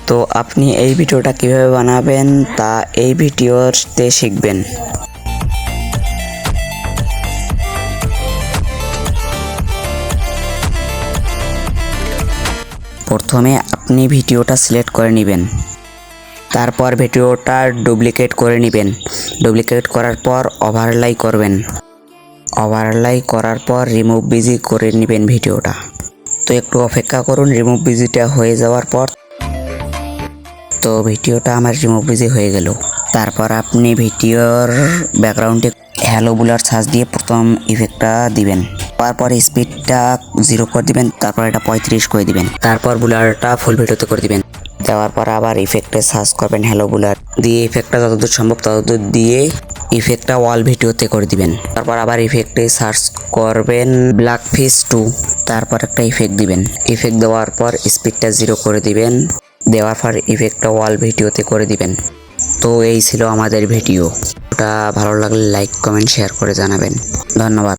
তো আপনি এই ভিডিওটা কিভাবে বানাবেন তা এই ভিডিওতে শিখবেন। প্রথমে আপনি ভিডিওটা সিলেক্ট করে নেবেন, তারপর ভিডিওটা ডুপ্লিকেট করে নেবেন। ডুপ্লিকেট করার পর ওভারলাই করবেন। ওভারলাই করার পর রিমুভ বিজি করে নেবেন ভিডিওটা। তো একটু অপেক্ষা করুন রিমুভ বিজিটা হয়ে যাওয়ার পর। তো ভিডিওটা আমার রিমুভ বিজি হয়ে গেল। তারপর আপনি ভিডিওর ব্যাকগ্রাউন্ডে হ্যালো বুলার সার্চ দিয়ে প্রথম ইফেক্টটা দিবেন। তারপর স্পিডটা 0 করে দিবেন, তারপর এটা 35 করে দিবেন, তারপর বুলারটা ফুল ভিডিওতে করে দিবেন। দেওয়ার পর আবার ইফেক্টে সার্চ করবেন হ্যালো বুলার দিয়ে, ইফেক্টটা যতদূর সম্ভব ততদূর দিয়ে ইফেক্টটা ওয়াল ভিডিওতে করে দিবেন। তারপর আবার ইফেক্টে সার্চ করবেন ব্ল্যাক ফিশ 2, তারপর একটা ইফেক্ট দিবেন। ইফেক্ট দেওয়ার পর স্পিডটা 0 করে দিবেন, দেওয়ার পর ইফেক্টটা ওয়াল ভিডিওতে করে দিবেন। তো এই ছিল আমাদের ভিডিও। ওটা ভালো লাগলে লাইক কমেন্ট শেয়ার করে জানাবেন। ধন্যবাদ।